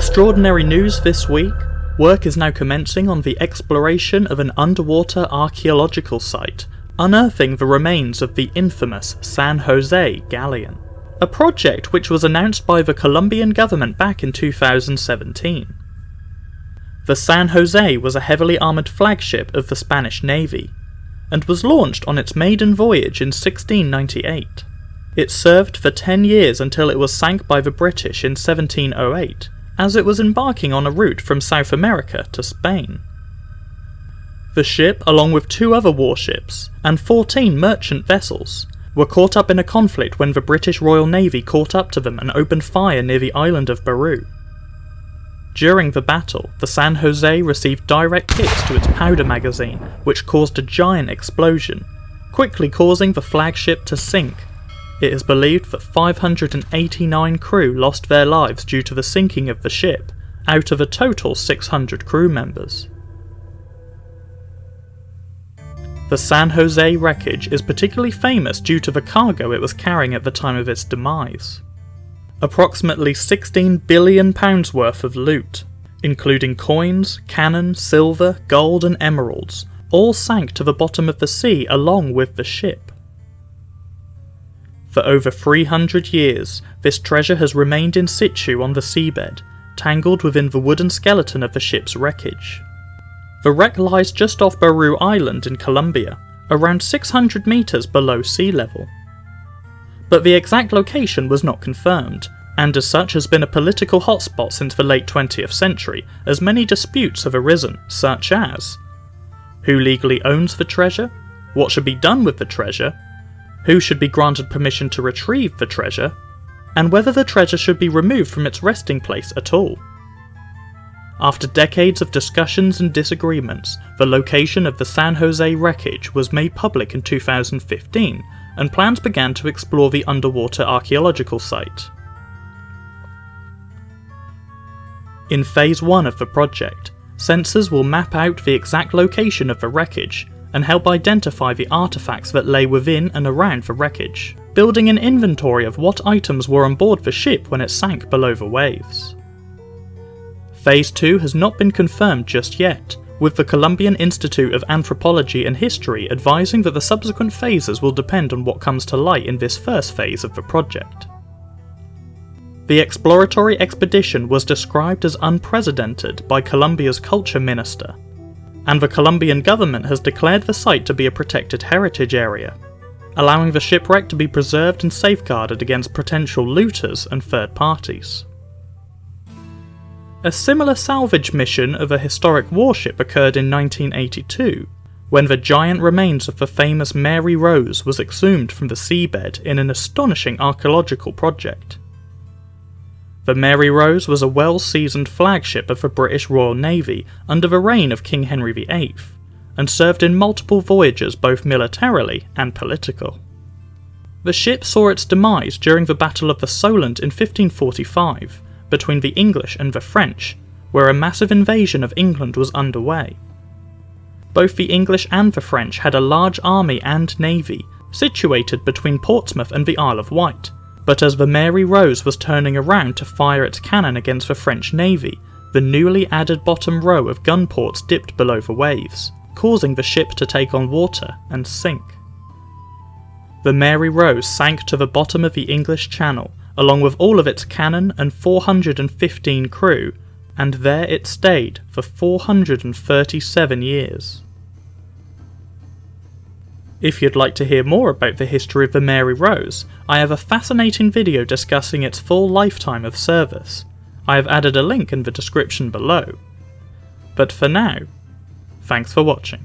Extraordinary news this week. Work is now commencing on the exploration of an underwater archaeological site, unearthing the remains of the infamous San Jose galleon. A project which was announced by the Colombian government back in 2017. The San Jose was a heavily armoured flagship of the Spanish Navy, and was launched on its maiden voyage in 1698. It served for 10 years until it was sank by the British in 1708, as it was embarking on a route from South America to Spain. The ship, along with 2 other warships, and 14 merchant vessels, were caught up in a conflict when the British Royal Navy caught up to them and opened fire near the island of Baru. During the battle, the San Jose received direct hits to its powder magazine, which caused a giant explosion, quickly causing the flagship to sink. It is believed that 589 crew lost their lives due to the sinking of the ship, out of a total 600 crew members. The San Jose wreckage is particularly famous due to the cargo it was carrying at the time of its demise. Approximately £16 billion worth of loot, including coins, cannon, silver, gold and emeralds, all sank to the bottom of the sea along with the ship. For over 300 years, this treasure has remained in situ on the seabed, tangled within the wooden skeleton of the ship's wreckage. The wreck lies just off Baru Island in Colombia, around 600 metres below sea level. But the exact location was not confirmed, and as such has been a political hotspot since the late 20th century, as many disputes have arisen, such as who legally owns the treasure, what should be done with the treasure, who should be granted permission to retrieve the treasure, and whether the treasure should be removed from its resting place at all. After decades of discussions and disagreements, the location of the San Jose wreckage was made public in 2015, and plans began to explore the underwater archaeological site. In Phase 1 of the project, sensors will map out the exact location of the wreckage, and help identify the artefacts that lay within and around the wreckage, building an inventory of what items were on board the ship when it sank below the waves. Phase 2 has not been confirmed just yet, with the Colombian Institute of Anthropology and History advising that the subsequent phases will depend on what comes to light in this first phase of the project. The exploratory expedition was described as unprecedented by Colombia's culture minister, and the Colombian government has declared the site to be a protected heritage area, allowing the shipwreck to be preserved and safeguarded against potential looters and third parties. A similar salvage mission of a historic warship occurred in 1982, when the giant remains of the famous Mary Rose was exhumed from the seabed in an astonishing archaeological project. The Mary Rose was a well-seasoned flagship of the British Royal Navy under the reign of King Henry VIII, and served in multiple voyages both militarily and political. The ship saw its demise during the Battle of the Solent in 1545, between the English and the French, where a massive invasion of England was underway. Both the English and the French had a large army and navy, situated between Portsmouth and the Isle of Wight, but as the Mary Rose was turning around to fire its cannon against the French navy, the newly added bottom row of gun ports dipped below the waves, causing the ship to take on water and sink. The Mary Rose sank to the bottom of the English Channel, along with all of its cannon and 415 crew, and there it stayed for 437 years. If you'd like to hear more about the history of the Mary Rose, I have a fascinating video discussing its full lifetime of service. I have added a link in the description below. But for now, thanks for watching.